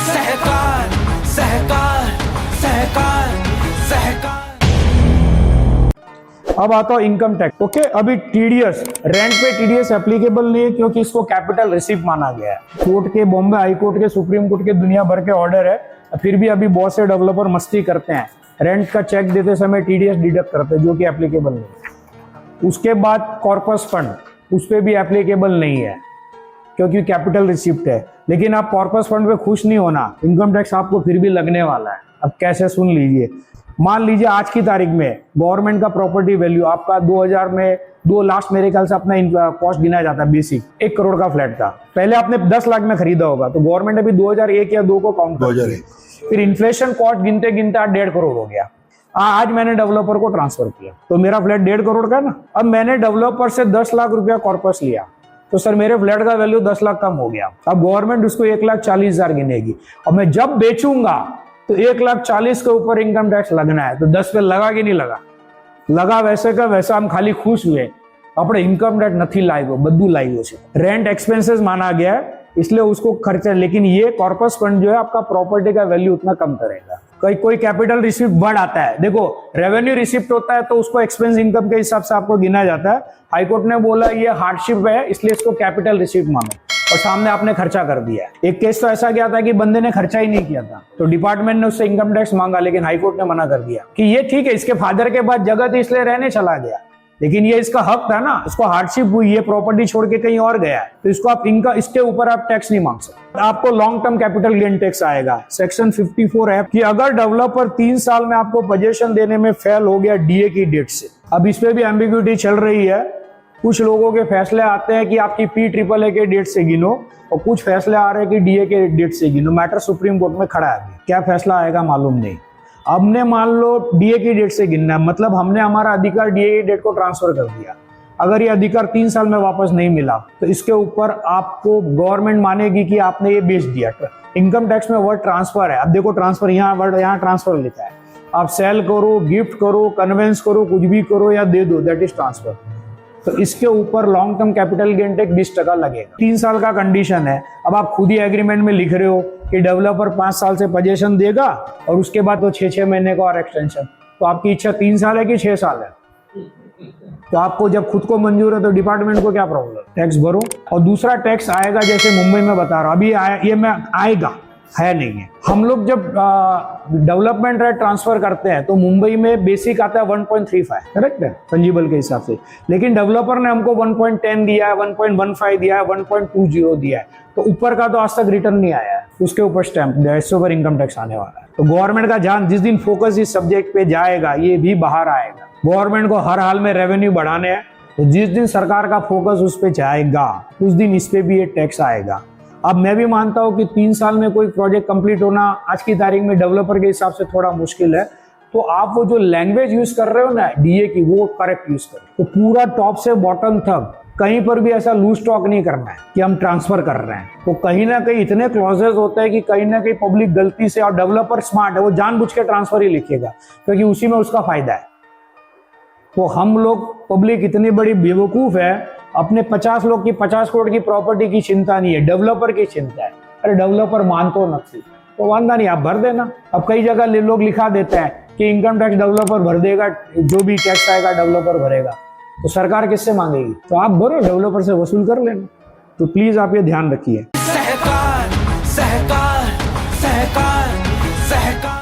सहकार सहकार सहकार सहकार। अब आता हूं इनकम टैक्स। ओके, अभी टीडीएस, रेंट पे टीडीएस एप्लीकेबल नहीं है क्योंकि इसको कैपिटल रिसीप्ट माना गया है। कोर्ट के, बॉम्बे हाई कोर्ट के, सुप्रीम कोर्ट के दुनिया भर के ऑर्डर है, फिर भी अभी बहुत से डेवलपर मस्ती करते हैं, रेंट का चेक देते समय टीडीएस डिडक्ट करते हैं, जो कि एप्लीकेबल नहीं है। उसके बाद कॉर्पस फंड, उस पर भी एप्लीकेबल नहीं है क्योंकि कैपिटल रिसिप्ट है। लेकिन आप कॉर्पस फंड पे खुश नहीं होना, इनकम टैक्स आपको फिर भी लगने वाला है। अब कैसे, सुन लीजिए। मान लीजिए आज की तारीख में गवर्नमेंट का प्रॉपर्टी वैल्यू आपका 2000 में, लास्ट मेरे ख्याल से अपना कॉस्ट गिना जाता है बेसिक 1 करोड़ का फ्लैट था। पहले आपने 10 लाख में खरीदा होगा, तो गवर्नमेंट अभी 2001 या 2 को काउंट करती है। फिर इन्फ्लेशन कॉस्ट गिनते गिनते 1.5 करोड़ हो गया। आज मैंने डेवलपर को ट्रांसफर किया तो मेरा फ्लैट 1.5 करोड़ का ना। अब मैंने डेवलपर से 10 लाख रुपया कॉर्पस लिया, तो सर मेरे फ्लैट का वैल्यू 10 लाख कम हो गया। अब गवर्नमेंट उसको 1,40,000 गिनेगी। और मैं जब बेचूंगा तो 1,40,000 के ऊपर इनकम टैक्स लगना है। तो 10 पे लगा कि नहीं लगा? लगा। वैसे का वैसा हम खाली खुश हुए, अपने इनकम टैक्स नहीं लाएगो, बद्दू लाएगो से। रेंट एक्सपेंसेस माना गया है, इसलिए उसको खर्चा। लेकिन ये कॉर्पस फंड जो है आपका प्रॉपर्टी का वैल्यू उतना कम करेगा। कोई कैपिटल रिसिप्ट बढ़ आता है, देखो रेवेन्यू रिसिप्ट होता है तो उसको एक्सपेंस इनकम के हिसाब से आपको गिना जाता है। हाईकोर्ट ने बोला ये हार्डशिप है, इसलिए इसको कैपिटल रिसिप्ट मानो, और सामने आपने खर्चा कर दिया है। एक केस तो ऐसा गया था कि बंदे ने खर्चा ही नहीं किया था, तो डिपार्टमेंट ने उससे इनकम टैक्स मांगा, लेकिन हाईकोर्ट ने मना कर दिया कि ये ठीक है, इसके फादर के बाद जगह थी इसलिए रहने चला गया, लेकिन ये इसका हक था ना, इसको हार्डशिप हुई, ये प्रॉपर्टी छोड़ के कहीं और गया है, तो इसको आप इनका, इसके ऊपर आप टैक्स नहीं मांग सकते। आपको long term capital gain tax आएगा। सेक्शन 54 है कि अगर डेवलपर 3 साल में आपको पोजीशन देने में फेल हो गया डीए की डेट से। अब इस पे भी एम्बिग्यूटी चल रही है। कुछ लोगों के फैसले आते हैं कि आपकी PAAA के डेट से गिनो, और कुछ फैसले आ रहे हैं कि डीए के डेट से गिनो। मैटर सुप्रीम कोर्ट में खड़ा है, क्या फैसला आएगा मालूम नहीं। हमने मान लो डीए की डेट से गिनना है, मतलब हमने हमारा अधिकार डीए की डेट को ट्रांसफर कर दिया। अगर ये अधिकार 3 साल में वापस नहीं मिला तो इसके ऊपर आपको गवर्नमेंट मानेगी कि आपने ये बेच दिया। इनकम टैक्स में वर्ड ट्रांसफर है। अब देखो ट्रांसफर, यहाँ वर्ड, यहाँ ट्रांसफर लिखा है। आप सेल करो, गिफ्ट करो, कन्वेंस करो, कुछ भी करो या दे दो, दैट इज ट्रांसफर। तो इसके ऊपर long term capital gain tax 20% लगेगा। 3 साल का कंडीशन है। अब आप खुद ही एग्रीमेंट में लिख रहे हो कि डेवलपर 5 साल से पोजीशन देगा और उसके बाद तो 6-6 महीने का और एक्सटेंशन। तो आपकी इच्छा 3 साल है कि 6 साल है? तो आपको जब खुद को मंजूर है तो डिपार्टमेंट को क्या प्रॉब्लम? टैक्स भरो। और दूसरा टैक्स आएगा, जैसे मुंबई में बता रहा हूं, अभी ये में आएगा, है नहीं है। हम लोग जब डेवलपमेंट रेट ट्रांसफर करते हैं तो मुंबई में बेसिक आता है 1.35, करेक्ट है फंजिबल के हिसाब से। लेकिन डेवलपर ने हमको 1.10 दिया है, 1.15 दिया है, 1.20 दिया है, तो ऊपर का तो आज तक रिटर्न नहीं आया है। उसके ऊपर स्टैंप, इसके ऊपर इनकम टैक्स आने वाला है। तो गवर्नमेंट का ध्यान जिस दिन फोकस इस सब्जेक्ट पे जाएगा, ये भी बाहर आएगा। गवर्नमेंट को हर हाल में रेवेन्यू बढ़ाने हैं, तो जिस दिन सरकार का फोकस उस पर जाएगा उस दिन इस पे भी ये टैक्स आएगा। अब मैं भी मानता हूं कि 3 साल में कोई प्रोजेक्ट कंप्लीट होना आज की तारीख में डेवलपर के हिसाब से थोड़ा मुश्किल है। तो आप वो जो लैंग्वेज यूज कर रहे हो ना डीए की, वो करेक्ट यूज करें। तो पूरा टॉप से बॉटम तक कहीं पर भी ऐसा लूज टॉक नहीं करना है कि हम ट्रांसफर कर रहे हैं। तो कहीं ना कहीं इतने क्लॉजेस होते हैं कि कहीं ना कहीं पब्लिक गलती से, और डेवलपर स्मार्ट है, वो जानबूझ के ट्रांसफर ही लिखेगा क्योंकि उसी में उसका फायदा है। तो हम लोग पब्लिक इतनी बड़ी बेवकूफ है, अपने 50 लोग की 50 करोड़ की प्रॉपर्टी की चिंता नहीं है, डेवलपर की चिंता है। अरे डेवलपर मान तो नहीं, तो वादा नहीं, आप भर देना। अब कई जगह लोग लिखा देते हैं कि इनकम टैक्स डेवलपर भर देगा, जो भी टैक्स आएगा डेवलपर भरेगा, तो सरकार किससे मांगेगी? तो आप भरो, डेवलपर से वसूल कर लेना। तो प्लीज आप ये ध्यान रखिए। सहकार सहकार सहकार सहकार।